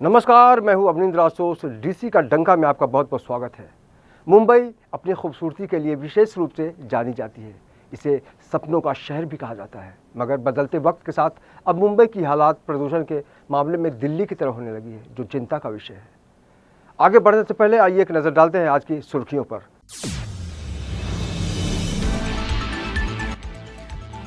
नमस्कार, मैं हूं अवनींद्र आसोस। डीसी का डंका में आपका बहुत बहुत स्वागत है। मुंबई अपनी खूबसूरती के लिए विशेष रूप से जानी जाती है। इसे सपनों का शहर भी कहा जाता है, मगर बदलते वक्त के साथ अब मुंबई की हालात प्रदूषण के मामले में दिल्ली की तरह होने लगी है, जो चिंता का विषय है। आगे बढ़ने से पहले आइए एक नज़र डालते हैं आज की सुर्खियों पर।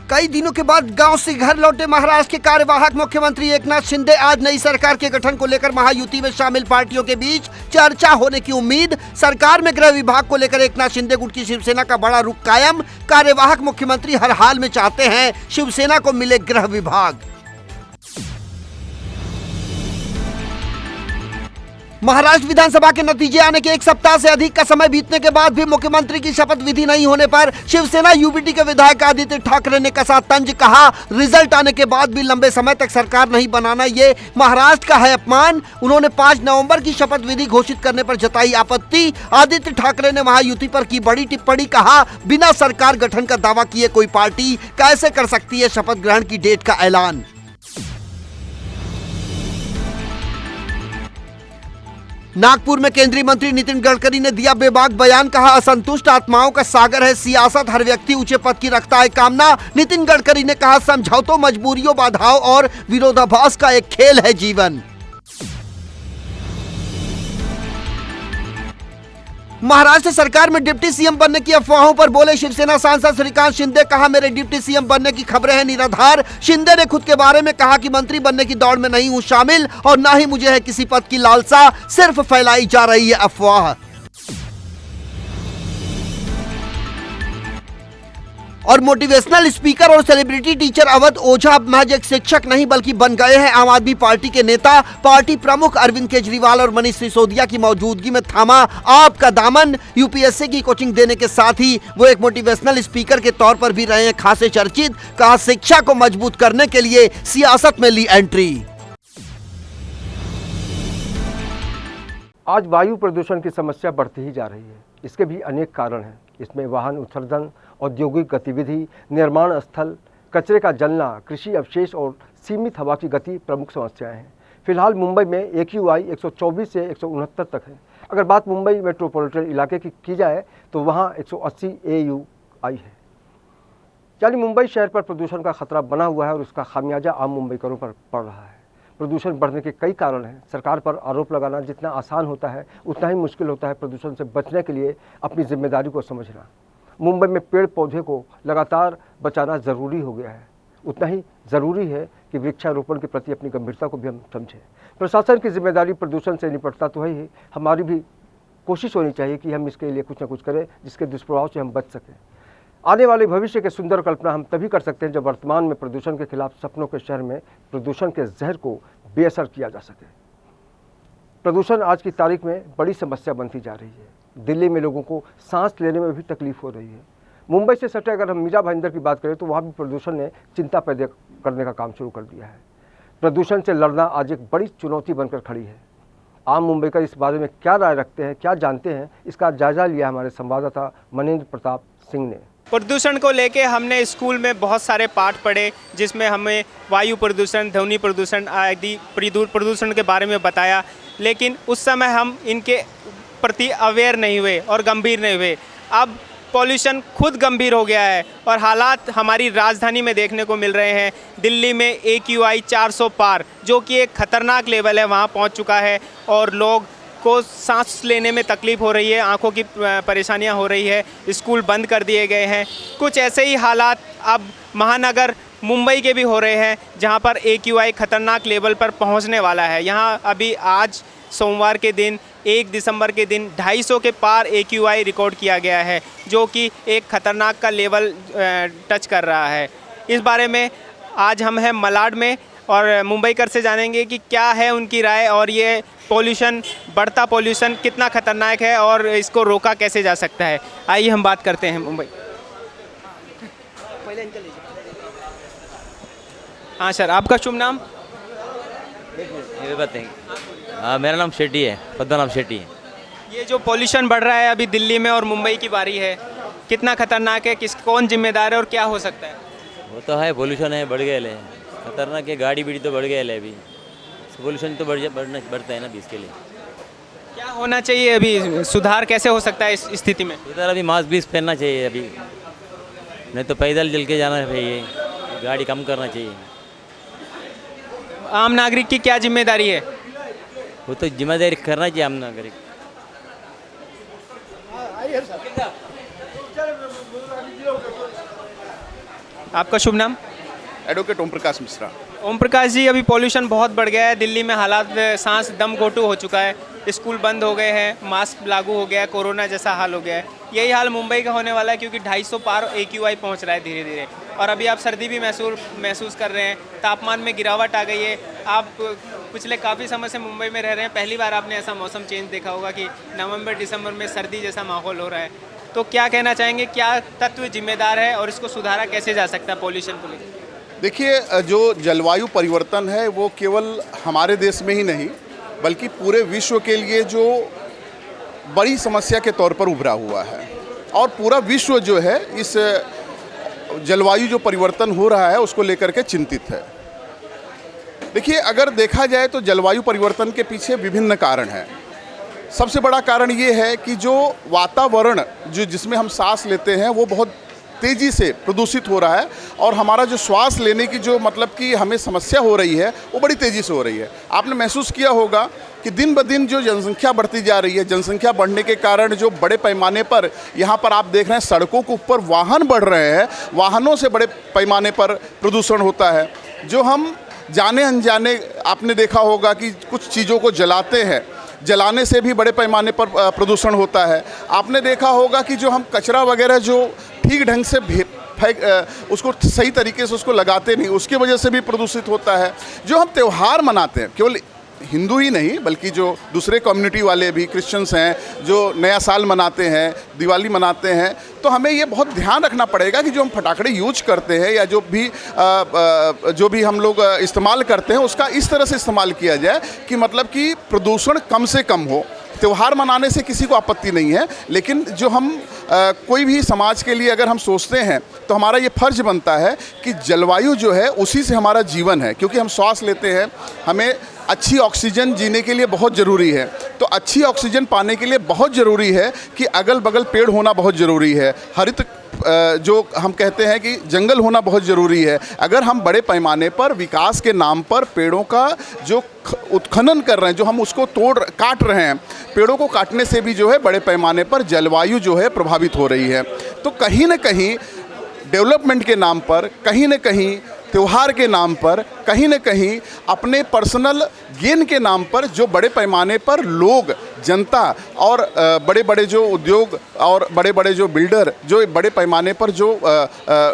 कई दिनों के बाद गांव से घर लौटे महाराष्ट्र के कार्यवाहक मुख्यमंत्री एकनाथ शिंदे आज नई सरकार के गठन को लेकर महायुति में शामिल पार्टियों के बीच चर्चा होने की उम्मीद। सरकार में गृह विभाग को लेकर एकनाथ शिंदे गुट की शिवसेना का बड़ा रुख कायम। कार्यवाहक मुख्यमंत्री हर हाल में चाहते हैं शिवसेना को मिले गृह विभाग। महाराष्ट्र विधानसभा के नतीजे आने के एक सप्ताह से अधिक का समय बीतने के बाद भी मुख्यमंत्री की शपथ विधि नहीं होने पर शिवसेना यूबीटी के विधायक आदित्य ठाकरे ने कसा तंज। कहा, रिजल्ट आने के बाद भी लंबे समय तक सरकार नहीं बनाना ये महाराष्ट्र का है अपमान। उन्होंने 5 नवंबर की शपथ विधि घोषित करने पर जताई आपत्ति। आदित्य ठाकरे ने महायुति पर की बड़ी टिप्पणी। कहा, बिना सरकार गठन का दावा किए कोई पार्टी कैसे कर सकती है शपथ ग्रहण की डेट का ऐलान। नागपुर में केंद्रीय मंत्री नितिन गडकरी ने दिया बेबाक बयान। कहा, असंतुष्ट आत्माओं का सागर है सियासत, हर व्यक्ति ऊंचे पद की रखता है कामना। नितिन गडकरी ने कहा, समझौतों, मजबूरियों, बाधाओं और विरोधाभास का एक खेल है जीवन। महाराष्ट्र सरकार में डिप्टी सीएम बनने की अफवाहों पर बोले शिवसेना सांसद श्रीकांत शिंदे। कहा, मेरे डिप्टी सीएम बनने की खबरें हैं निराधार। शिंदे ने खुद के बारे में कहा कि मंत्री बनने की दौड़ में नहीं हूं शामिल और ना ही मुझे है किसी पद की लालसा, सिर्फ फैलाई जा रही है अफवाह। और मोटिवेशनल स्पीकर और सेलिब्रिटी टीचर अवध ओझा अब महज एक शिक्षक नहीं बल्कि बन गए हैं आम आदमी पार्टी के नेता। पार्टी प्रमुख अरविंद केजरीवाल और मनीष सिसोदिया की मौजूदगी में थामा आपका दामन। यूपीएससी की कोचिंग देने के साथ ही वो एक मोटिवेशनल स्पीकर के तौर पर भी रहे हैं खासे चर्चित। कहा, शिक्षा को मजबूत करने के लिए सियासत में ली एंट्री। आज वायु प्रदूषण की समस्या बढ़ती ही जा रही है। इसके भी अनेक कारण हैं। इसमें वाहन उत्सर्जन, औद्योगिक गतिविधि, निर्माण स्थल, कचरे का जलना, कृषि अवशेष और सीमित हवा की गति प्रमुख समस्याएं हैं। फिलहाल मुंबई में AQI 124 से 169 तक है। अगर बात मुंबई मेट्रोपॉलिटन इलाके की जाए तो वहां 180 AUI है। यानी मुंबई शहर पर प्रदूषण का खतरा बना हुआ है और उसका खामियाजा आम मुंबईकरों पर पड़ रहा है। प्रदूषण बढ़ने के कई कारण हैं। सरकार पर आरोप लगाना जितना आसान होता है उतना ही मुश्किल होता है प्रदूषण से बचने के लिए अपनी जिम्मेदारी को समझना। मुंबई में पेड़ पौधे को लगातार बचाना ज़रूरी हो गया है। उतना ही ज़रूरी है कि वृक्षारोपण के प्रति अपनी गंभीरता को भी हम समझें। प्रशासन की जिम्मेदारी प्रदूषण से निपटता तो है ही, हमारी भी कोशिश होनी चाहिए कि हम इसके लिए कुछ न कुछ करें जिसके दुष्प्रभाव से हम बच सकें। आने वाले भविष्य के सुंदर कल्पना हम तभी कर सकते हैं जब वर्तमान में प्रदूषण के खिलाफ सपनों के शहर में प्रदूषण के जहर को बेअसर किया जा सके। प्रदूषण आज की तारीख में बड़ी समस्या बनती जा रही है। दिल्ली में लोगों को सांस लेने में भी तकलीफ हो रही है। मुंबई से सटे अगर हम मीरा भाईंदर की बात करें तो वहाँ भी प्रदूषण ने चिंता पैदा करने का काम शुरू कर दिया है। प्रदूषण से लड़ना आज एक बड़ी चुनौती बनकर खड़ी है। आम मुंबईकर इस बारे में क्या राय रखते हैं, क्या जानते हैं, इसका जायजा लिया हमारे संवाददाता मनेंद्र प्रताप सिंह ने। प्रदूषण को लेके हमने स्कूल में बहुत सारे पाठ पढ़े जिसमें हमें वायु प्रदूषण, ध्वनि प्रदूषण आदि प्रदूषण के बारे में बताया, लेकिन उस समय हम इनके प्रति अवेयर नहीं हुए और गंभीर नहीं हुए। अब पॉल्यूशन खुद गंभीर हो गया है और हालात हमारी राजधानी में देखने को मिल रहे हैं। दिल्ली में AQI 400 पार, जो कि एक खतरनाक लेवल है, वहाँ पहुँच चुका है और लोग को सांस लेने में तकलीफ़ हो रही है, आंखों की परेशानियां हो रही है, स्कूल बंद कर दिए गए हैं। कुछ ऐसे ही हालात अब महानगर मुंबई के भी हो रहे हैं जहां पर AQI खतरनाक लेवल पर पहुंचने वाला है। यहां अभी आज सोमवार के दिन 1 दिसंबर के दिन 250 के पार AQI रिकॉर्ड किया गया है, जो कि एक खतरनाक का लेवल टच कर रहा है। इस बारे में आज हम हैं मलाड में और मुंबईकर से जानेंगे कि क्या है उनकी राय और ये पॉल्यूशन, बढ़ता पॉल्यूशन कितना खतरनाक है और इसको रोका कैसे जा सकता है। आइए हम बात करते हैं मुंबई। हाँ सर, आपका शुभ नाम? ये बताएंगे। मेरा नाम शेट्टी है, पद्मनाभ शेट्टी है। ये जो पॉल्यूशन बढ़ रहा है अभी दिल्ली में और मुंबई की बारी है, कितना खतरनाक है, कौन जिम्मेदार है और क्या हो सकता है? वो तो है, पॉल्यूशन है, बढ़ गए ले, खतरनाक है, गाड़ी बीड़ी तो बढ़ गए ले अभी। पोल्यूशन तो बढ़ता है ना अभी, इसके लिए क्या होना चाहिए अभी, सुधार कैसे हो सकता है इस स्थिति में? इधर अभी मास्क भी पहनना चाहिए अभी, नहीं तो पैदल चल के जाना चाहिए, गाड़ी कम करना चाहिए। आम नागरिक की क्या जिम्मेदारी है? वो तो जिम्मेदारी करना चाहिए आम नागरिक। आपका शुभ नाम? एडवोकेट ओम प्रकाश मिश्रा। ओम प्रकाश जी, अभी पॉल्यूशन बहुत बढ़ गया है दिल्ली में, हालात सांस दम घोटू हो चुका है, स्कूल बंद हो गए हैं, मास्क लागू हो गया है, कोरोना जैसा हाल हो गया है। यही हाल मुंबई का होने वाला है क्योंकि 250 पार AQI पहुंच रहा है धीरे धीरे, और अभी आप सर्दी भी महसूस कर रहे हैं, तापमान में गिरावट आ गई है। आप पिछले काफ़ी समय से मुंबई में रह रहे हैं, पहली बार आपने ऐसा मौसम चेंज देखा होगा कि नवंबर दिसंबर में सर्दी जैसा माहौल हो रहा है। तो क्या कहना चाहेंगे, क्या तत्व जिम्मेदार है और इसको सुधारा कैसे जा सकता है पॉल्यूशन को लेकर? देखिए, जो जलवायु परिवर्तन है वो केवल हमारे देश में ही नहीं बल्कि पूरे विश्व के लिए जो बड़ी समस्या के तौर पर उभरा हुआ है, और पूरा विश्व जो है इस जलवायु जो परिवर्तन हो रहा है उसको लेकर के चिंतित है। देखिए, अगर देखा जाए तो जलवायु परिवर्तन के पीछे विभिन्न कारण हैं। सबसे बड़ा कारण ये है कि जो वातावरण जिसमें हम सांस लेते हैं वो बहुत तेज़ी से प्रदूषित हो रहा है, और हमारा जो श्वास लेने की जो मतलब कि हमें समस्या हो रही है वो बड़ी तेज़ी से हो रही है। आपने महसूस किया होगा कि दिन ब दिन जो जनसंख्या बढ़ती जा रही है, जनसंख्या बढ़ने के कारण जो बड़े पैमाने पर यहाँ पर आप देख रहे हैं सड़कों के ऊपर वाहन बढ़ रहे हैं, वाहनों से बड़े पैमाने पर प्रदूषण होता है। जो हम जाने अनजाने, आपने देखा होगा कि कुछ चीज़ों को जलाते हैं, जलाने से भी बड़े पैमाने पर प्रदूषण होता है। आपने देखा होगा कि जो हम कचरा वगैरह जो ठीक ढंग से उसको सही तरीके से उसको लगाते नहीं, उसकी वजह से भी प्रदूषित होता है। जो हम त्यौहार मनाते हैं, केवल हिंदू ही नहीं बल्कि जो दूसरे कम्युनिटी वाले भी, क्रिश्चियंस हैं जो नया साल मनाते हैं, दिवाली मनाते हैं, तो हमें ये बहुत ध्यान रखना पड़ेगा कि जो हम फटाखड़े यूज करते हैं या जो भी हम लोग इस्तेमाल करते हैं उसका इस तरह से इस्तेमाल किया जाए कि मतलब कि प्रदूषण कम से कम हो। त्यौहार मनाने से किसी को आपत्ति नहीं है, लेकिन जो हम कोई भी समाज के लिए अगर हम सोचते हैं तो हमारा ये फर्ज बनता है कि जलवायु जो है उसी से हमारा जीवन है, क्योंकि हम श्वास लेते हैं, हमें अच्छी ऑक्सीजन जीने के लिए बहुत ज़रूरी है। तो अच्छी ऑक्सीजन पाने के लिए बहुत ज़रूरी है कि अगल बगल पेड़ होना बहुत ज़रूरी है, हरित जो हम कहते हैं कि जंगल होना बहुत ज़रूरी है। अगर हम बड़े पैमाने पर विकास के नाम पर पेड़ों का जो उत्खनन कर रहे हैं, जो हम उसको काट रहे हैं, पेड़ों को काटने से भी जो है बड़े पैमाने पर जलवायु जो है प्रभावित हो रही है। तो कहीं न कहीं डेवलपमेंट के नाम पर, कहीं न कहीं त्यौहार के नाम पर, कहीं न कहीं अपने पर्सनल गेन के नाम पर जो बड़े पैमाने पर लोग, जनता और बड़े बड़े जो उद्योग और बड़े बड़े जो बिल्डर जो बड़े पैमाने पर जो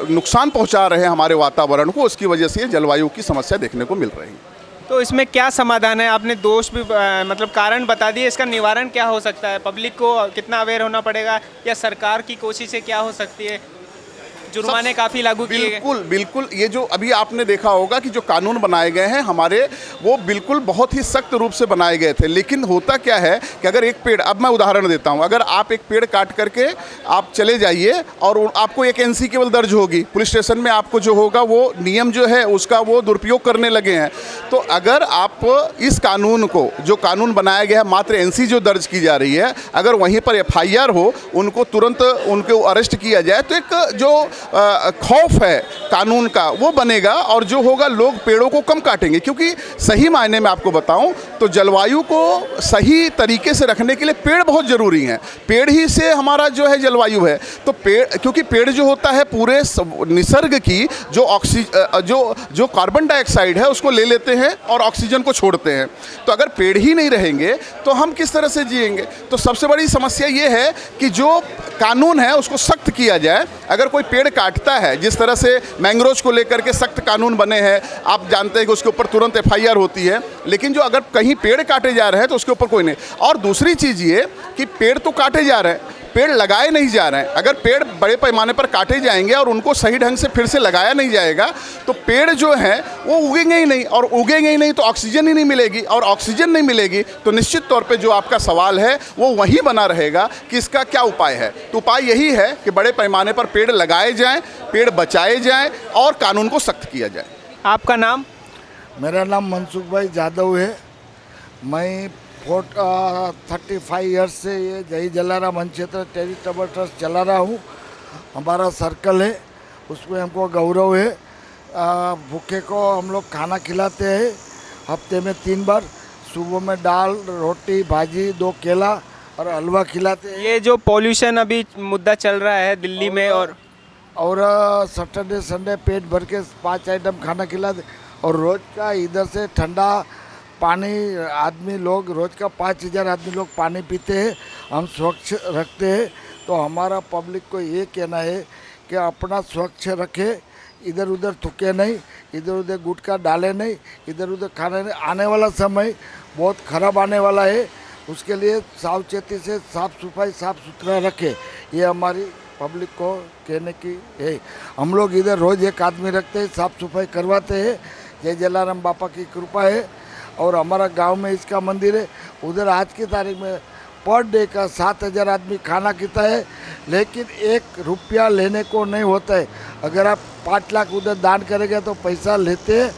नुकसान पहुंचा रहे हैं हमारे वातावरण को, उसकी वजह से जलवायु की समस्या देखने को मिल रही है। तो इसमें क्या समाधान है? आपने दोष भी मतलब कारण बता दिए, इसका निवारण क्या हो सकता है? पब्लिक को कितना अवेयर होना पड़ेगा, या सरकार की कोशिशें क्या हो सकती है? जुर्माने काफ़ी लागू किए गए। बिल्कुल ये जो अभी आपने देखा होगा कि जो कानून बनाए गए हैं हमारे, वो बिल्कुल बहुत ही सख्त रूप से बनाए गए थे। लेकिन होता क्या है कि अगर एक पेड़, अब मैं उदाहरण देता हूं, अगर आप एक पेड़ काट करके आप चले जाइए और आपको एक NC केवल दर्ज होगी, पुलिस स्टेशन में आपको जो होगा वो नियम जो है उसका वो दुरुपयोग करने लगे हैं। तो अगर आप इस कानून को, जो कानून बनाया गया है, मात्र NC जो दर्ज की जा रही है, अगर वहीं पर FIR हो, उनको तुरंत उनको अरेस्ट किया जाए, तो एक जो खौफ है कानून का वो बनेगा, और जो होगा लोग पेड़ों को कम काटेंगे। क्योंकि सही मायने में आपको बताऊं तो जलवायु को सही तरीके से रखने के लिए पेड़ बहुत ज़रूरी हैं। पेड़ ही से हमारा जो है जलवायु है। तो पेड़, क्योंकि पेड़ जो होता है पूरे निसर्ग की जो जो कार्बन डाइऑक्साइड है उसको ले लेते हैं और ऑक्सीजन को छोड़ते हैं। तो अगर पेड़ ही नहीं रहेंगे तो हम किस तरह से जिएंगे? तो सबसे बड़ी समस्या ये है कि जो कानून है उसको सख्त किया जाए। अगर कोई पेड़ काटता है, जिस तरह से मैंग्रोव को लेकर के सख्त कानून बने हैं, आप जानते हैं कि उसके ऊपर तुरंत FIR होती है, लेकिन जो अगर कहीं पेड़ काटे जा रहे हैं तो उसके ऊपर कोई नहीं। और दूसरी चीज़ ये कि पेड़ तो काटे जा रहे हैं, पेड़ लगाए नहीं जा रहे हैं। अगर पेड़ बड़े पैमाने पर काटे जाएंगे और उनको सही ढंग से फिर से लगाया नहीं जाएगा तो पेड़ जो हैं वो उगेंगे ही नहीं, और उगेंगे ही नहीं तो ऑक्सीजन ही नहीं मिलेगी, और ऑक्सीजन नहीं मिलेगी तो निश्चित तौर पे जो आपका सवाल है वो वही बना रहेगा कि इसका क्या उपाय है। तो उपाय यही है कि बड़े पैमाने पर पेड़ लगाए जाएँ, पेड़ बचाए जाएँ और कानून को सख्त किया जाए। आपका नाम? मेरा नाम मनसुख भाई जादव है। मैं 35 ईयर्स से ये जय जलाराम वन क्षेत्र चैरिटेबल ट्रस्ट चला रहा हूँ। हमारा सर्कल है, उसमें हमको गौरव है। भूखे को हम लोग खाना खिलाते हैं हफ्ते में 3 बार। सुबह में दाल, रोटी, भाजी, 2 केला और हलवा खिलाते हैं। ये जो पॉल्यूशन अभी मुद्दा चल रहा है दिल्ली में और सैटरडे संडे पेट भर के 5 आइटम खाना खिलाते। और रोज़ का इधर से ठंडा पानी आदमी लोग रोज़ का 5000 आदमी लोग पानी पीते हैं। हम स्वच्छ रखते हैं। तो हमारा पब्लिक को ये कहना है कि अपना स्वच्छ रखे, इधर उधर थूके नहीं, इधर उधर गुटखा डाले नहीं, इधर उधर खाने नहीं। आने वाला समय बहुत ख़राब आने वाला है, उसके लिए सावचेती से साफ़ सफाई साफ़ सुथरा रखे, ये हमारी पब्लिक को कहने की है। हम लोग इधर रोज़ एक आदमी रखते हैं, साफ़ सफाई करवाते हैं। जय जलाराम बापा की कृपा है। और हमारा गांव में इसका मंदिर है। उधर आज की तारीख में पर डे का 7000 आदमी खाना खाता है, लेकिन 1 रुपया लेने को नहीं होता है। अगर आप 5 लाख उधर दान करेंगे तो पैसा लेते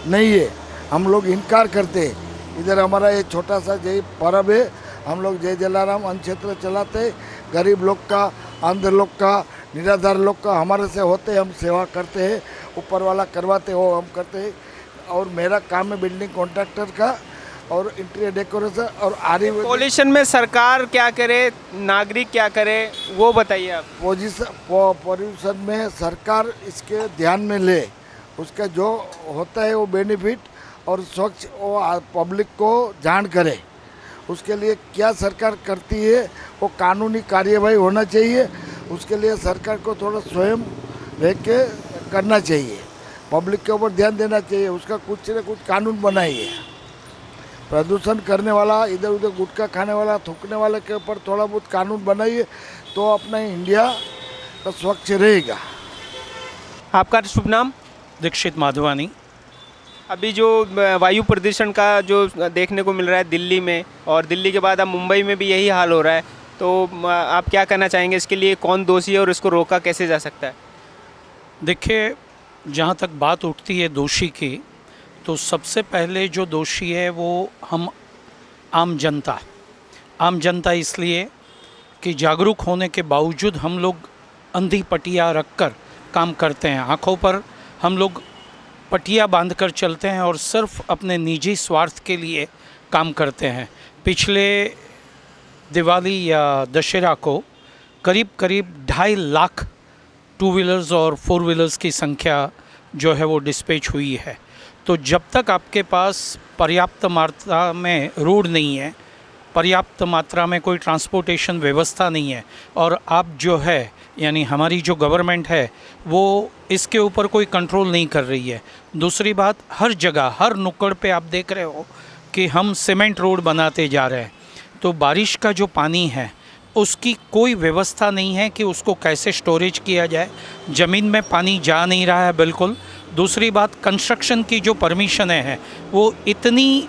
नहीं है, हम लोग इनकार करते हैं। इधर हमारा ये छोटा सा जय पर्व है। हम लोग जय जलाराम वन क्षेत्र चलाते हैं। गरीब लोग का, अंध लोग का, निराधार लोग का हमारे से होते, हम सेवा करते हैं। ऊपर वाला करवाते हो, हम करते हैं। और मेरा काम है बिल्डिंग कॉन्ट्रैक्टर का और इंटीरियर डेकोरेशन और पॉल्यूशन में सरकार क्या करे, नागरिक क्या करे, वो बताइए आप। पॉल्यूशन में सरकार इसके ध्यान में ले, उसका जो होता है वो बेनिफिट और स्वच्छ वो पब्लिक को जान करे। उसके लिए क्या सरकार करती है वो कानूनी कार्यवाही होना चाहिए। उसके लिए सरकार को थोड़ा स्वयं रह के करना चाहिए, पब्लिक के ऊपर ध्यान देना चाहिए। उसका कुछ न कुछ कानून बनाइए। प्रदूषण करने वाला, इधर उधर गुटखा खाने वाला, थूकने वाले के ऊपर थोड़ा बहुत कानून बनाइए, तो अपना इंडिया तो स्वच्छ रहेगा। आपका शुभ नाम? दीक्षित माधवानी। अभी जो वायु प्रदूषण का जो देखने को मिल रहा है दिल्ली में, और दिल्ली के बाद अब मुंबई में भी यही हाल हो रहा है, तो आप क्या कहना चाहेंगे? इसके लिए कौन दोषी है और इसको रोका कैसे जा सकता है? देखिए, जहाँ तक बात उठती है दोषी की, तो सबसे पहले जो दोषी है वो हम आम जनता इसलिए कि जागरूक होने के बावजूद हम लोग अंधी पटिया रखकर काम करते हैं। आँखों पर हम लोग पटिया बांधकर चलते हैं और सिर्फ अपने निजी स्वार्थ के लिए काम करते हैं। पिछले दिवाली या दशहरा को करीब 2.5 लाख 2 व्हीलर्स और 4 व्हीलर्स की संख्या जो है वो डिस्पैच हुई है। तो जब तक आपके पास पर्याप्त मात्रा में रोड नहीं है, पर्याप्त मात्रा में कोई ट्रांसपोर्टेशन व्यवस्था नहीं है, और आप जो है यानी हमारी जो गवर्नमेंट है वो इसके ऊपर कोई कंट्रोल नहीं कर रही है। दूसरी बात, हर जगह हर नुक्कड़ पे आप देख रहे हो कि हम सीमेंट रोड बनाते जा रहे हैं, तो बारिश का जो पानी है उसकी कोई व्यवस्था नहीं है कि उसको कैसे स्टोरेज किया जाए। ज़मीन में पानी जा नहीं रहा है बिल्कुल। दूसरी बात, कंस्ट्रक्शन की जो परमिशन है वो इतनी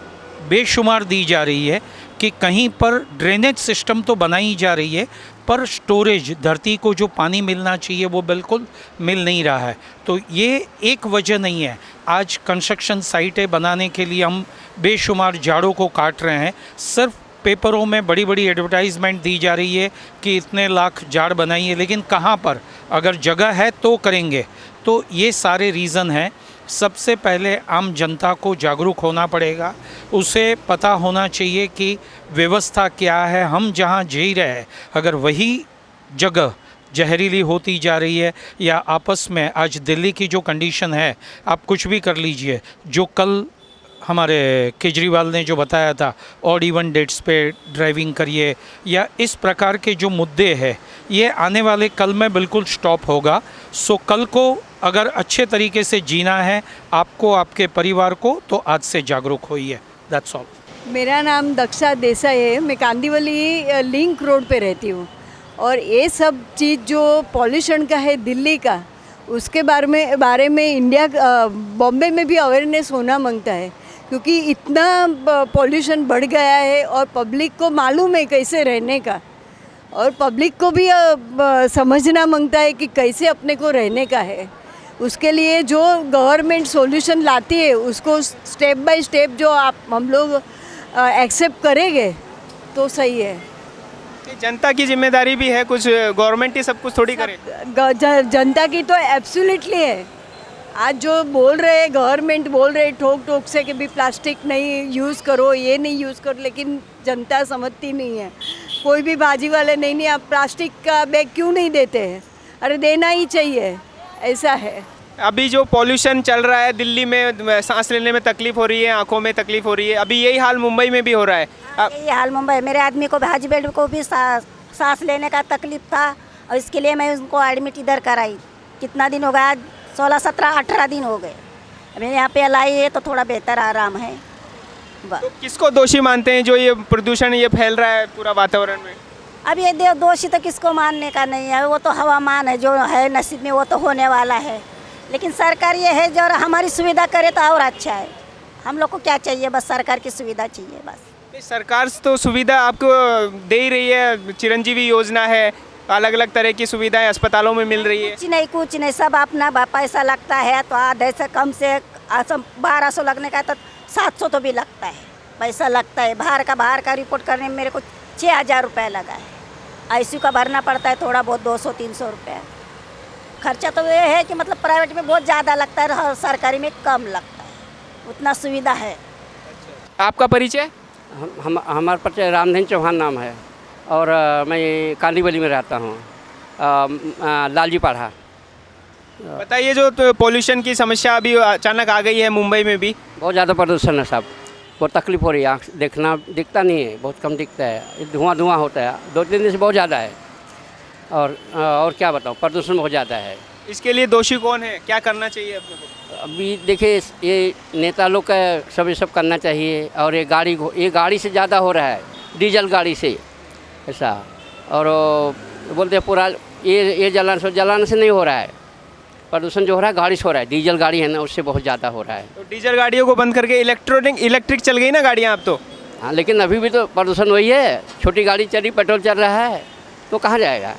बेशुमार दी जा रही है कि कहीं पर ड्रेनेज सिस्टम तो बनाई जा रही है, पर स्टोरेज, धरती को जो पानी मिलना चाहिए वो बिल्कुल मिल नहीं रहा है। तो ये एक वजह नहीं है। आज कंस्ट्रक्शन साइटें बनाने के लिए हम बेशुमार झाड़ों को काट रहे हैं। सिर्फ पेपरों में बड़ी बड़ी एडवर्टाइजमेंट दी जा रही है कि इतने लाख झाड़ बनाइए, लेकिन कहाँ पर? अगर जगह है तो करेंगे। तो ये सारे रीज़न हैं। सबसे पहले आम जनता को जागरूक होना पड़ेगा। उसे पता होना चाहिए कि व्यवस्था क्या है। हम जहाँ जी रहे हैं, अगर वही जगह जहरीली होती जा रही है, या आपस में आज दिल्ली की जो कंडीशन है, आप कुछ भी कर लीजिए, जो कल हमारे केजरीवाल ने जो बताया था, ऑड इवन डेट्स पे ड्राइविंग करिए, या इस प्रकार के जो मुद्दे हैं, ये आने वाले कल में बिल्कुल स्टॉप होगा। सो कल को अगर अच्छे तरीके से जीना है आपको, आपके परिवार को, तो आज से जागरूक होइए। That's all. मेरा नाम दक्षा देसाई है। मैं कांदीवली लिंक रोड पे रहती हूँ, और ये सब चीज़ जो पॉल्यूशन का है दिल्ली का, उसके बारे में इंडिया, बॉम्बे में भी अवेयरनेस होना मांगता है, क्योंकि इतना पॉल्यूशन बढ़ गया है और पब्लिक को मालूम है कैसे रहने का, और पब्लिक को भी समझना मांगता है कि कैसे अपने को रहने का है। उसके लिए जो गवर्नमेंट सॉल्यूशन लाती है उसको स्टेप बाय स्टेप जो हम लोग एक्सेप्ट करेंगे तो सही है। जनता की जिम्मेदारी भी है, कुछ गवर्नमेंट ही सब कुछ थोड़ी करे। जनता की तो एब्सोल्युटली है। आज जो बोल रहे हैं गवर्नमेंट बोल रहे ठोक ठोक से कि भी प्लास्टिक नहीं यूज़ करो, ये नहीं यूज़ करो, लेकिन जनता समझती नहीं है। कोई भी भाजी वाले नहीं आप प्लास्टिक का बैग क्यों नहीं देते हैं? अरे देना ही चाहिए, ऐसा है। अभी जो पॉल्यूशन चल रहा है दिल्ली में, सांस लेने में तकलीफ हो रही है, आंखों में तकलीफ हो रही है, अभी यही हाल मुंबई में भी हो रहा है। यही हाल मुंबई, मेरे आदमी को हस्बैंड को भी सांस लेने का तकलीफ था और इसके लिए मैं उनको एडमिट इधर कराई। कितना दिन हो गया? 16, 17, 18 दिन हो गए। अभी यहाँ पे लाई है तो थोड़ा बेहतर आराम है। तो किसको दोषी मानते हैं जो ये प्रदूषण ये फैल रहा है पूरा वातावरण में? अब ये दोषी तो किसको मानने का नहीं है, वो तो हवामान है, जो है नसीब में वो तो होने वाला है। लेकिन सरकार ये है जो हमारी सुविधा करे तो और अच्छा है। हम लोग को क्या चाहिए? बस सरकार की सुविधा चाहिए बस। सरकार तो सुविधा आपको दे ही रही है, चिरंजीवी योजना है, अलग अलग तरह की सुविधाएं अस्पतालों में मिल रही है। कुछ नहीं सब अपना पैसा लगता है तो आधे से कम से 1200 लगने का तो 700 तो भी लगता है, पैसा लगता है। बाहर का रिपोर्ट करने में मेरे को 6000 रुपये लगा है। ICU का भरना पड़ता है थोड़ा बहुत 200-300 रुपये। खर्चा तो ये है कि मतलब प्राइवेट में बहुत ज़्यादा लगता है और सरकारी में कम लगता है, उतना सुविधा है। आपका परिचय? हमारा परिचय रामधन चौहान नाम है और मैं कांदीवली में रहता हूँ, लालजी पाड़ा। बताइए, जो पोल्यूशन की समस्या अभी अचानक आ गई है मुंबई में भी, बहुत ज़्यादा प्रदूषण है साहब, बहुत तकलीफ हो रही है। आँख दिखता नहीं है, बहुत कम दिखता है, धुआं होता है। 2-3 दिन से बहुत ज़्यादा है और क्या बताऊँ, प्रदूषण बहुत ज़्यादा है। इसके लिए दोषी कौन है? क्या करना चाहिए अपने को? अभी देखिए, ये नेता लोग का सब करना चाहिए। और ये गाड़ी से ज़्यादा हो रहा है, डीजल गाड़ी से ऐसा। और बोलते हैं पूरा ये जलाने से नहीं हो रहा है, प्रदूषण जो हो रहा है गाड़ी से हो रहा है। डीजल गाड़ी है ना, उससे बहुत ज़्यादा हो रहा है। तो डीजल गाड़ियों को बंद करके इलेक्ट्रिक चल गई ना गाड़ियाँ अब तो। हाँ, लेकिन अभी भी तो प्रदूषण वही है। छोटी गाड़ी चली, पेट्रोल चल रहा है, तो कहाँ जाएगा?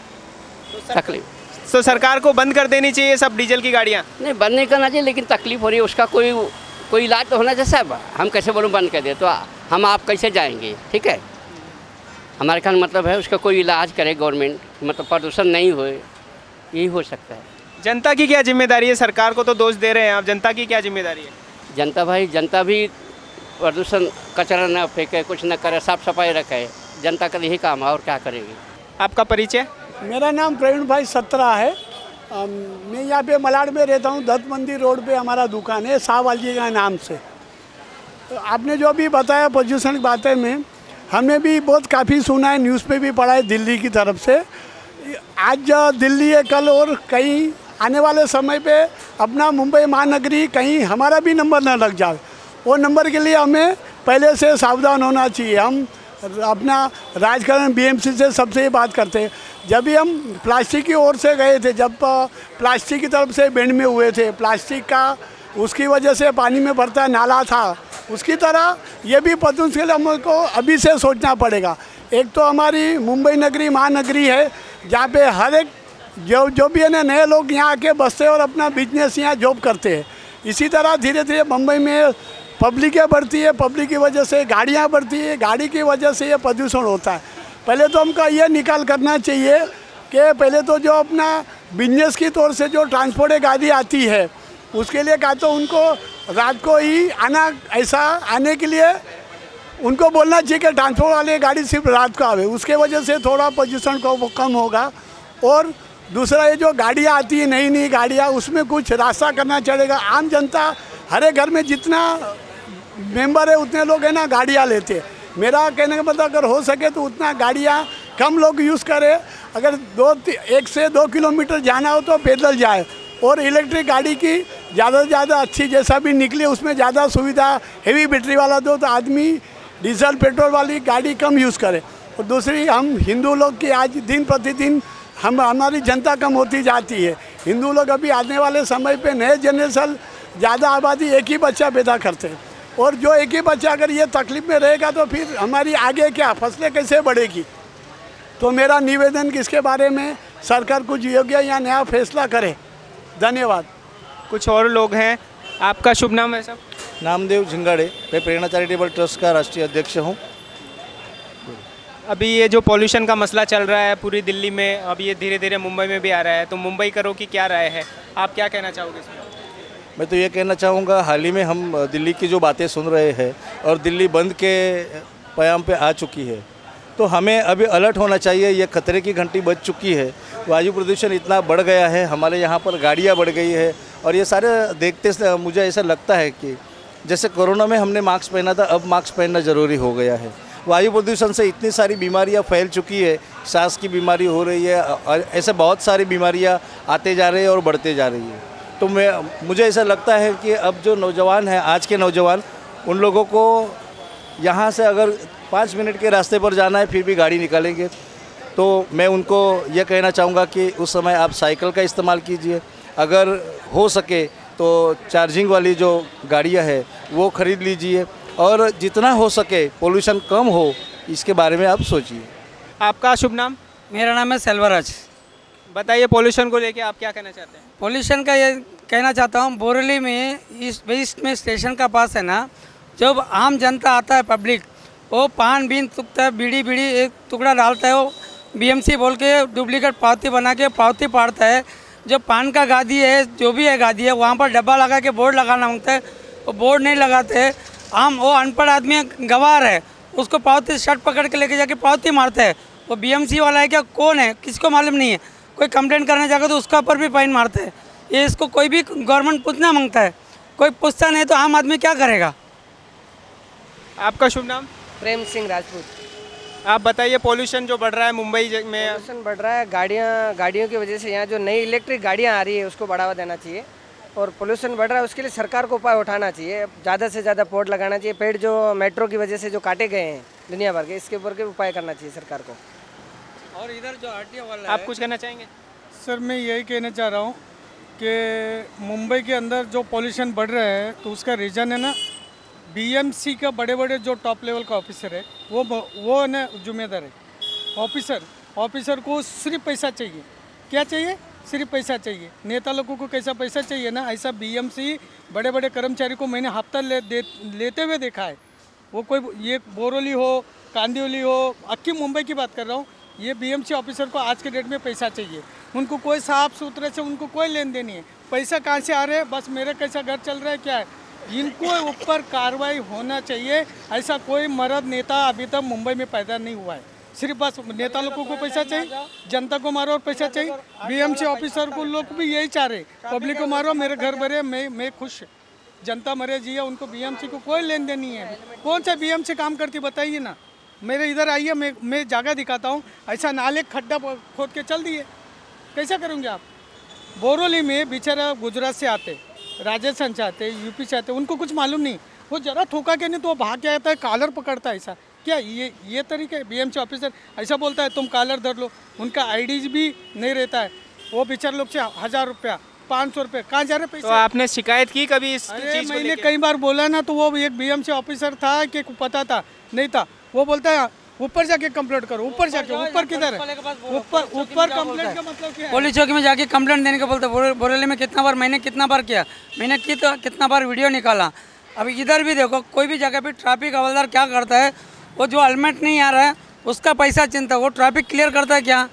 तकलीफ तो सरकार को बंद कर देनी चाहिए सब डीजल की गाड़ियाँ। नहीं, बंद नहीं करना चाहिए, लेकिन तकलीफ हो रही है, उसका कोई इलाज तो होना चाहिए साहब। हम कैसे बोलूँ बंद कर दे, तो हम आप कैसे जाएंगे? ठीक है, हमारे कहने मतलब है उसका कोई इलाज करे गवर्नमेंट, मतलब प्रदूषण नहीं होए, यही हो सकता है। जनता की क्या जिम्मेदारी है? सरकार को तो दोष दे रहे हैं आप, जनता की क्या जिम्मेदारी है? जनता भी प्रदूषण, कचरा न फेंके, कुछ न करे, साफ सफाई रखे। जनता का यही काम है, और क्या करेगी। आपका परिचय? मेरा नाम प्रवीण भाई सत्रा है। मैं यहाँ पे मलाड में रहता हूँ। दत्त मंदिर रोड पे हमारा दुकान है, शाहवाल जी का नाम से। तो आपने जो भी बताया प्रदूषण की बातें में, हमने भी बहुत काफ़ी सुना है, न्यूज़ पे भी पढ़ा है दिल्ली की तरफ से। आज दिल्ली है, कल और कहीं आने वाले समय पे अपना मुंबई महानगरी कहीं हमारा भी नंबर न लग जाए, वो नंबर के लिए हमें पहले से सावधान होना चाहिए। हम अपना राजकारण BMC से सबसे ये बात करते हैं। जब भी हम प्लास्टिक की ओर से गए थे, जब प्लास्टिक की तरफ से बेंड में हुए थे, प्लास्टिक का उसकी वजह से पानी में भरता नाला था, उसकी तरह ये भी प्रदूषण के लिए हमको अभी से सोचना पड़ेगा। एक तो हमारी मुंबई नगरी महानगरी है, जहाँ पे हर एक जो भी है ना नए लोग यहाँ आके बसते हैं और अपना बिजनेस यहाँ जॉब करते हैं। इसी तरह धीरे धीरे मुंबई में पब्लिक बढ़ती है, पब्लिक की वजह से गाड़ियाँ बढ़ती है, गाड़ी की वजह से ये प्रदूषण होता है। पहले तो हमको ये निकाल करना चाहिए कि पहले तो जो अपना बिजनेस की तौर से जो ट्रांसपोर्ट गाड़ी आती है, उसके लिए कहा तो उनको रात को ही आना, ऐसा आने के लिए उनको बोलना चाहिए कि ट्रांसपोर्ट वाली गाड़ी सिर्फ रात को आवे, उसके वजह से थोड़ा प्रदूषण को कम होगा। और दूसरा ये जो गाड़ियाँ आती है नई गाड़ियाँ, उसमें कुछ रास्ता करना चलेगा। आम जनता हर एक घर में जितना मेंबर है उतने लोग है ना गाड़ियाँ लेते हैं। मेरा कहने का मतलब अगर हो सके तो उतना गाड़ियाँ कम लोग यूज़ करें। अगर 1 से 2 किलोमीटर जाना हो तो पैदल जाए, और इलेक्ट्रिक गाड़ी की ज़्यादा से ज़्यादा अच्छी जैसा भी निकले उसमें ज़्यादा सुविधा हेवी बैटरी वाला दो, तो आदमी डीजल पेट्रोल वाली गाड़ी कम यूज़ करे। और दूसरी, हम हिंदू लोग की आज दिन प्रतिदिन हमारी जनता कम होती जाती है। हिंदू लोग अभी आने वाले समय पे नए जनरेशन ज़्यादा आबादी एक ही बच्चा पैदा करते हैं, और जो एक ही बच्चा अगर ये तकलीफ में रहेगा तो फिर हमारी आगे क्या फसलें कैसे बढ़ेगी। तो मेरा निवेदन कि इसके बारे में सरकार कुछ योग्य या नया फैसला करे। धन्यवाद। कुछ और लोग हैं। आपका शुभ नाम है सब? नामदेव झिंगाड़े, मैं प्रेरणा चैरिटेबल ट्रस्ट का राष्ट्रीय अध्यक्ष हूँ। अभी ये जो पॉल्यूशन का मसला चल रहा है पूरी दिल्ली में, अब ये धीरे धीरे मुंबई में भी आ रहा है, तो मुंबई करो की क्या राय है, आप क्या कहना चाहोगे इसमें? मैं तो ये कहना चाहूँगा, हाल ही में हम दिल्ली की जो बातें सुन रहे हैं और दिल्ली बंद के पयाम पे आ चुकी है, तो हमें अभी अलर्ट होना चाहिए। ये खतरे की घंटी बज चुकी है। वायु प्रदूषण इतना बढ़ गया है, हमारे यहाँ पर गाड़ियाँ बढ़ गई है, और ये सारे देखते मुझे ऐसा लगता है कि जैसे कोरोना में हमने मास्क पहना था, अब मास्क पहनना ज़रूरी हो गया है। वायु प्रदूषण से इतनी सारी बीमारियां फैल चुकी है, सांस की बीमारी हो रही है, और ऐसे बहुत सारी बीमारियां आते जा रही है और बढ़ते जा रही है। तो मुझे ऐसा लगता है कि अब जो नौजवान हैं, आज के नौजवान, उन लोगों को यहाँ से अगर 5 मिनट के रास्ते पर जाना है फिर भी गाड़ी निकालेंगे, तो मैं उनको यह कहना चाहूँगा कि उस समय आप साइकिल का इस्तेमाल कीजिए। अगर हो सके तो चार्जिंग वाली जो गाड़ियाँ है वो ख़रीद लीजिए, और जितना हो सके पोल्यूशन कम हो इसके बारे में आप सोचिए। आपका शुभ नाम? मेरा नाम है सेल्वराज। बताइए पॉल्यूशन को लेके आप क्या कहना चाहते हैं? पॉल्यूशन का ये कहना चाहता हूँ, बोरेली में ईस्ट में स्टेशन का पास है ना, जब आम जनता आता है पब्लिक, वो पान बीन थूकता है, बीड़ी एक टुकड़ा डालता है, वो बीएमसी बोल के डुप्लीकेट पावती बना के पावती पाड़ता है। जो पान का गादी है, जो भी है गादी है, वहाँ पर डब्बा लगा के बोर्ड लगाना मांगता है, वो बोर्ड नहीं लगाते। वो अनपढ़ आदमी गवार है, उसको पावती शर्ट पकड़ के लेके जाके पावती मारते हैं। वो बीएमसी वाला है क्या, कौन है, किसको मालूम नहीं है। कोई कंप्लेंट करने जाकर तो उसका ऊपर भी फाइन मारते हैं। ये इसको कोई भी गवर्नमेंट पूछना मांगता है, कोई पूछता नहीं तो आम आदमी क्या करेगा। आपका शुभ नाम? प्रेम सिंह राजपूत। आप बताइए पॉल्यूशन जो बढ़ रहा है मुंबई में। पॉल्यूशन बढ़ रहा है, गाड़ियों की वजह से। यहाँ जो नई इलेक्ट्रिक गाड़ियाँ आ रही है उसको बढ़ावा देना चाहिए, और पोल्यूशन बढ़ रहा है उसके लिए सरकार को उपाय उठाना चाहिए। ज़्यादा से ज़्यादा पेड़ लगाना चाहिए। पेड़ जो मेट्रो की वजह से जो काटे गए हैं दुनिया भर के, इसके ऊपर के उपाय करना चाहिए सरकार को। और इधर जो आरटीओ वाला आप कुछ कहना चाहेंगे? सर मैं यही कहना चाह रहा हूँ कि मुंबई के अंदर जो पॉल्यूशन बढ़ रहा है तो उसका रीज़न है ना, बीएमसी का बड़े जो टॉप लेवल का ऑफिसर है वो ना जिम्मेदार है। ऑफिसर को सिर्फ पैसा चाहिए। क्या चाहिए? सिर्फ पैसा चाहिए। नेता लोगों को कैसा पैसा चाहिए ना, ऐसा बीएमसी बड़े कर्मचारी को मैंने हफ्ता लेते हुए देखा है। वो कोई ये बोरोली हो, कांदिवली हो, अक्की मुंबई की बात कर रहा हूँ, ये बीएमसी ऑफिसर को आज के डेट में पैसा चाहिए। उनको कोई साफ सुथरे से उनको कोई लेन देन नहीं है। पैसा कहाँ से आ रहा है, बस मेरा कैसा घर चल रहा है, क्या है। इनको ऊपर कार्रवाई होना चाहिए। ऐसा कोई मर्द नेता अभी तक मुंबई में पैदा नहीं हुआ है। सिर्फ बस नेता लोगों को पैसा चाहिए, जनता को मारो और पैसा चाहिए। बीएमसी ऑफिसर को लोग भी यही चाह रहे, पब्लिक को मारो, मेरे घर भरे, मैं खुश, जनता मरे जिया। उनको बीएमसी को कोई लेन देन नहीं है। कौन सा बीएमसी काम करती बताइए ना। मेरे इधर आइए, मैं जगह दिखाता हूँ। ऐसा नाले खड्डा खोद के चल दिए, कैसा करेंगे आप। बोरोली में बेचारा गुजरात से आते, राजस्थान से आते, यूपी से आते, उनको कुछ मालूम नहीं। वो जरा ठोका के नहीं तो वो भाग के आता है, कॉलर पकड़ता है। ऐसा क्या ये तरीका है? बीएमसी ऑफिसर ऐसा बोलता है तुम कॉलर धर लो, उनका आईडी भी नहीं रहता है। वो बेचारे लोग से 1000 रुपया, 500 रुपये कहाँ जा रहे पैसे? तो आपने शिकायत की कभी इस चीज़ को? मैंने कई बार बोला ना, तो वो एक बीएमसी ऑफिसर था कि पता था नहीं था, वो बोलता है ऊपर जाके कंप्लेंट करो। ऊपर जाके, ऊपर किधर है? ऊपर कंप्लेंट का मतलब क्या है? पुलिस चौकी में जाके कंप्लेंट देने का बोलते। बोरेली में मैंने कितना बार किया, मैंने की तो कितना बार वीडियो निकाला। अभी इधर भी देखो, कोई भी जगह पे ट्रैफिक हवलदार क्या करता है, वो जो हेलमेट नहीं आ रहा है उसका पैसा चिंता, वो ट्रैफिक क्लियर करता है क्या?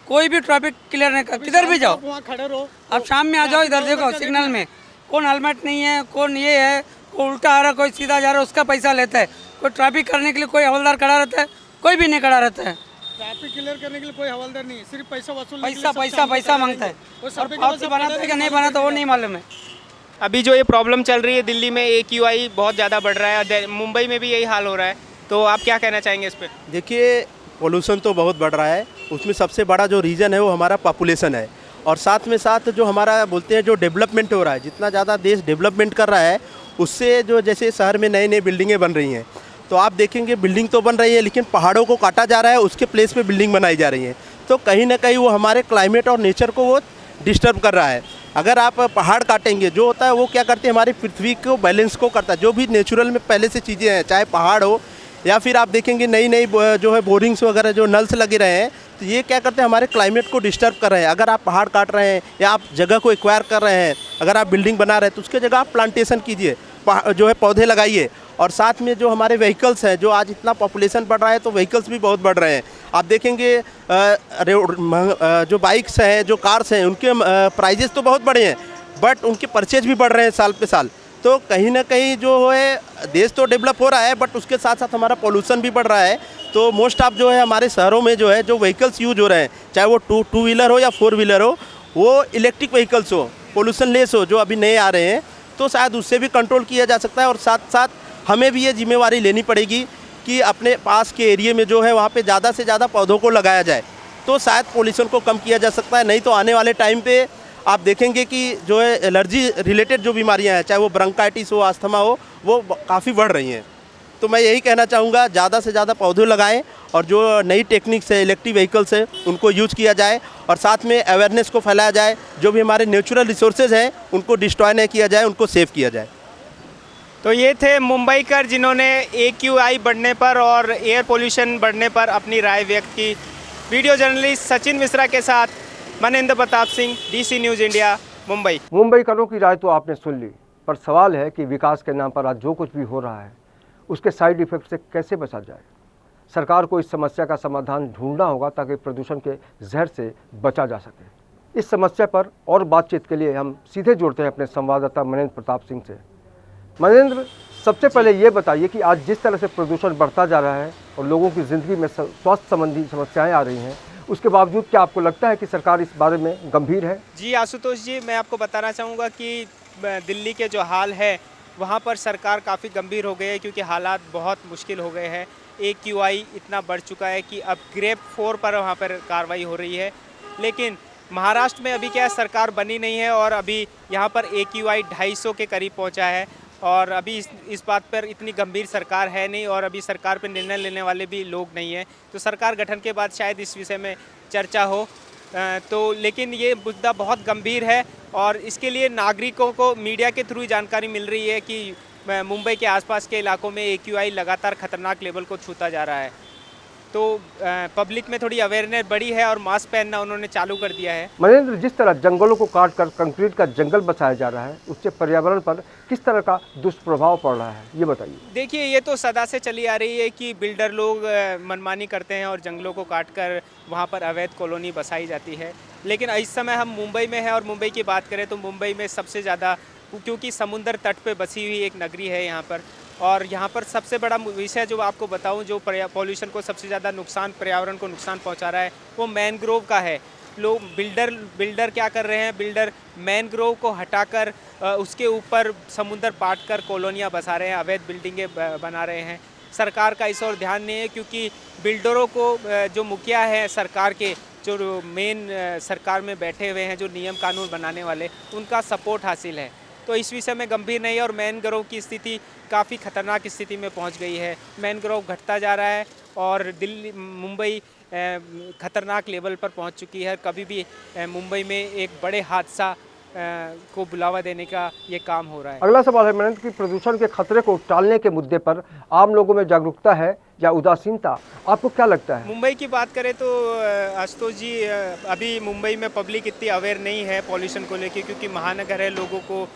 कोई भी ट्रैफिक क्लियर नहीं करता। किधर भी जाओ, वहाँ खड़े रहो। आप शाम में आ जाओ, इधर देखो सिग्नल में कौन हेलमेट नहीं है, कौन ये है, कोई उल्टा आ रहा है, कोई सीधा जा रहा है, उसका पैसा लेता है। कोई ट्रैफिक करने के लिए कोई हवलदार खड़ा रहता है? कोई भी नहीं खड़ा रहता है। ट्रैफिक क्लियर करने के लिए कोई हवलदार नहीं है, सिर्फ पैसा वसूल, पैसा मांगता है। और बनाता है कि नहीं बनाता वो नहीं मालूम है। अभी जो ये प्रॉब्लम चल रही है दिल्ली में, AQI बहुत ज़्यादा बढ़ रहा है, मुंबई में भी यही हाल हो रहा है, तो आप क्या कहना चाहेंगे इस पर? देखिए, पोल्यूशन तो बहुत बढ़ रहा है, उसमें सबसे बड़ा जो रीज़न है वो हमारा पॉपुलेशन है, और साथ में साथ जो हमारा बोलते हैं जो डेवलपमेंट हो रहा है, जितना ज़्यादा देश डेवलपमेंट कर रहा है उससे जो जैसे शहर में नई बिल्डिंगें बन रही हैं, तो आप देखेंगे बिल्डिंग तो बन रही है लेकिन पहाड़ों को काटा जा रहा है, उसके प्लेस पे बिल्डिंग बनाई जा रही है। तो कहीं ना कहीं वो हमारे क्लाइमेट और नेचर को वो डिस्टर्ब कर रहा है। अगर आप पहाड़ काटेंगे, जो होता है वो क्या करते हैं, हमारी पृथ्वी को बैलेंस को करता है। जो भी नेचुरल में पहले से चीज़ें हैं, चाहे पहाड़ हो या फिर आप देखेंगे नई जो है बोरिंग्स वगैरह जो नल्स लगे रहे हैं, तो ये क्या करते हैं, हमारे क्लाइमेट को डिस्टर्ब कर रहे हैं। अगर आप पहाड़ काट रहे हैं या आप जगह को एक्वायर कर रहे हैं, अगर आप बिल्डिंग बना रहे हैं तो उसके जगह आप प्लांटेशन कीजिए, जो है पौधे लगाइए। और साथ में जो हमारे व्हीकल्स हैं, जो आज इतना पॉपुलेशन बढ़ रहा है तो व्हीकल्स भी बहुत बढ़ रहे हैं। आप देखेंगे जो बाइक्स हैं, जो कार्स हैं, उनके प्राइजेस तो बहुत बढ़े हैं, बट उनके परचेज भी बढ़ रहे हैं साल पे साल। तो कहीं ना कहीं जो है देश तो डेवलप हो रहा है, बट उसके साथ साथ हमारा पॉल्यूशन भी बढ़ रहा है। तो मोस्ट ऑफ जो है हमारे शहरों में जो है जो व्हीकल्स यूज हो रहे हैं, चाहे वो टू व्हीलर हो या 4 व्हीलर हो, वो इलेक्ट्रिक व्हीकल्स हो, पोल्यूशन लेस हो, जो अभी नए आ रहे हैं, तो शायद उससे भी कंट्रोल किया जा सकता है। और साथ साथ हमें भी ये जिम्मेवारी लेनी पड़ेगी कि अपने पास के एरिया में जो है वहाँ पे ज़्यादा से ज़्यादा पौधों को लगाया जाए, तो शायद पोल्यूशन को कम किया जा सकता है। नहीं तो आने वाले टाइम पे आप देखेंगे कि जो है एलर्जी रिलेटेड जो बीमारियां हैं, चाहे वो ब्रोंकाइटिस हो, अस्थमा हो, वो काफ़ी बढ़ रही हैं। तो मैं यही कहना चाहूँगा, ज़्यादा से ज़्यादा पौधे लगाएं और जो नई टेक्निक्स है, इलेक्ट्रिक व्हीकल्स है, उनको यूज़ किया जाए और साथ में अवेयरनेस को फैलाया जाए। जो भी हमारे नेचुरल रिसोर्सेज हैं उनको डिस्ट्रॉय नहीं किया जाए, उनको सेव किया जाए। तो ये थे मुंबईकर जिन्होंने AQI बढ़ने पर और एयर पोल्यूशन बढ़ने पर अपनी राय व्यक्त की। वीडियो जर्नलिस्ट सचिन मिश्रा के साथ Manendra Pratap Singh, DC news India, Mumbai. मुंबईकरों की राय तो आपने सुन ली, पर सवाल है कि विकास के नाम पर आज जो कुछ भी हो रहा है उसके साइड इफेक्ट से कैसे बचा जाए। सरकार को इस समस्या का समाधान ढूंढना होगा ताकि प्रदूषण के जहर से बचा जा सके। इस समस्या पर और बातचीत के लिए हम सीधे जुड़ते हैं अपने संवाददाता मनेंद्र प्रताप सिंह से। मनेंद्र, सबसे पहले ये बताइए कि आज जिस तरह से प्रदूषण बढ़ता जा रहा है और लोगों की ज़िंदगी में स्वास्थ्य संबंधी समस्याएं आ रही हैं, उसके बावजूद क्या आपको लगता है कि सरकार इस बारे में गंभीर है? जी आशुतोष जी, मैं आपको बताना चाहूँगा कि दिल्ली के जो हाल है वहाँ पर सरकार काफ़ी गंभीर हो गई है, क्योंकि हालात बहुत मुश्किल हो गए हैं। AQI इतना बढ़ चुका है कि अब ग्रेड 4 पर वहाँ पर कार्रवाई हो रही है। लेकिन महाराष्ट्र में अभी क्या है, सरकार बनी नहीं है और अभी यहाँ पर AQI 250 के करीब पहुँचा है और अभी इस बात पर इतनी गंभीर सरकार है नहीं और अभी सरकार पर निर्णय लेने वाले भी लोग नहीं हैं। तो सरकार गठन के बाद शायद इस विषय में चर्चा हो। तो लेकिन ये मुद्दा बहुत गंभीर है और इसके लिए नागरिकों को मीडिया के थ्रू जानकारी मिल रही है कि मुंबई के आसपास के इलाकों में AQI लगातार खतरनाक लेवल को छूता जा रहा है। तो पब्लिक में थोड़ी अवेयरनेस बढ़ी है और मास्क पहनना उन्होंने चालू कर दिया है। मनेंद्र, जिस तरह जंगलों को काट कर कंक्रीट का जंगल बसाया जा रहा है, उससे पर्यावरण पर किस तरह का दुष्प्रभाव पड़ रहा है, ये बताइए। देखिए, ये तो सदा से चली आ रही है कि बिल्डर लोग मनमानी करते हैं और जंगलों को काटकर वहाँ पर अवैध कॉलोनी बसाई जाती है। लेकिन इस समय हम मुंबई में हैं और मुंबई की बात करें तो मुंबई में सबसे ज़्यादा, क्योंकि समुद्र तट पे बसी हुई एक नगरी है यहाँ पर, और यहाँ पर सबसे बड़ा विषय जो आपको बताऊँ, जो पॉल्यूशन को सबसे ज़्यादा नुकसान, पर्यावरण को नुकसान पहुँचा रहा है, वो मैनग्रोव का है। लोग बिल्डर क्या कर रहे हैं, बिल्डर मैनग्रोव को हटाकर उसके ऊपर समुद्र पाट कर कॉलोनियाँ बसा रहे हैं, अवैध बिल्डिंगें बना रहे हैं। सरकार का इस ओर ध्यान नहीं है, क्योंकि बिल्डरों को जो मुखिया है सरकार के, जो मेन सरकार में बैठे हुए हैं, जो नियम कानून बनाने वाले, उनका सपोर्ट हासिल है। तो इस विषय में गंभीर नहीं है और मैनग्रोव की स्थिति काफ़ी खतरनाक स्थिति में पहुंच गई है। मैनग्रोव घटता जा रहा है और मुंबई खतरनाक लेवल पर पहुंच चुकी है। कभी भी मुंबई में एक बड़े हादसा को बुलावा देने का ये काम हो रहा है। अगला सवाल है मनेंद्र कि प्रदूषण के खतरे को टालने के मुद्दे पर आम लोगों में जागरूकता है या उदासीनता, आपको क्या लगता है? मुंबई की बात करें तो आशुतोष जी, अभी मुंबई में पब्लिक इतनी अवेयर नहीं है पॉल्यूशन को लेकर, क्योंकि महानगर है, लोगों को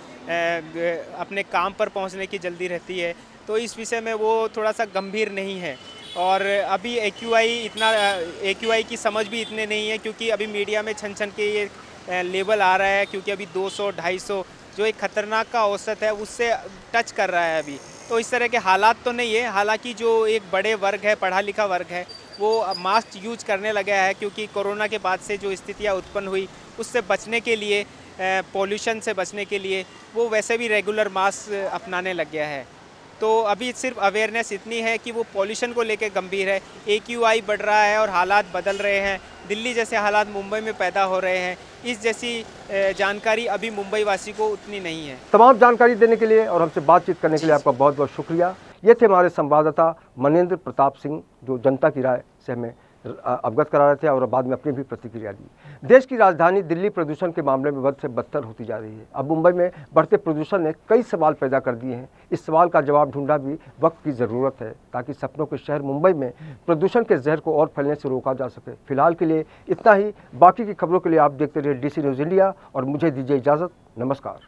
अपने काम पर पहुंचने की जल्दी रहती है। तो इस विषय में वो थोड़ा सा गंभीर नहीं है। और अभी AQI की समझ भी इतने नहीं है, क्योंकि अभी मीडिया में छन छन के ये लेवल आ रहा है, क्योंकि अभी 200-250 जो एक खतरनाक का औसत है उससे टच कर रहा है अभी। तो इस तरह के हालात तो नहीं है। हालांकि जो एक बड़े वर्ग है, पढ़ा लिखा वर्ग है, वो मास्क यूज करने लगा है, क्योंकि कोरोना के बाद से जो स्थितियाँ उत्पन्न हुई उससे बचने के लिए, पॉल्यूशन से बचने के लिए वो वैसे भी रेगुलर मास्क अपनाने लग गया है। तो अभी सिर्फ अवेयरनेस इतनी है कि वो पॉल्यूशन को लेकर गंभीर है। AQI बढ़ रहा है और हालात बदल रहे हैं, दिल्ली जैसे हालात मुंबई में पैदा हो रहे हैं, इस जैसी जानकारी अभी मुंबई वासी को उतनी नहीं है। तमाम जानकारी देने के लिए और हमसे बातचीत करने के लिए आपका बहुत बहुत शुक्रिया। ये थे हमारे संवाददाता मनेंद्र प्रताप सिंह, जो जनता की राय से हमें अवगत करा रहे थे और बाद में अपनी भी प्रतिक्रिया दी। देश की राजधानी दिल्ली प्रदूषण के मामले में बद से बदतर होती जा रही है। अब मुंबई में बढ़ते प्रदूषण ने कई सवाल पैदा कर दिए हैं। इस सवाल का जवाब ढूंढना भी वक्त की ज़रूरत है ताकि सपनों के शहर मुंबई में प्रदूषण के जहर को और फैलने से रोका जा सके। फिलहाल के लिए इतना ही। बाकी की खबरों के लिए आप देखते रहिए DC न्यूज़ इंडिया और मुझे दीजिए इजाज़त। नमस्कार।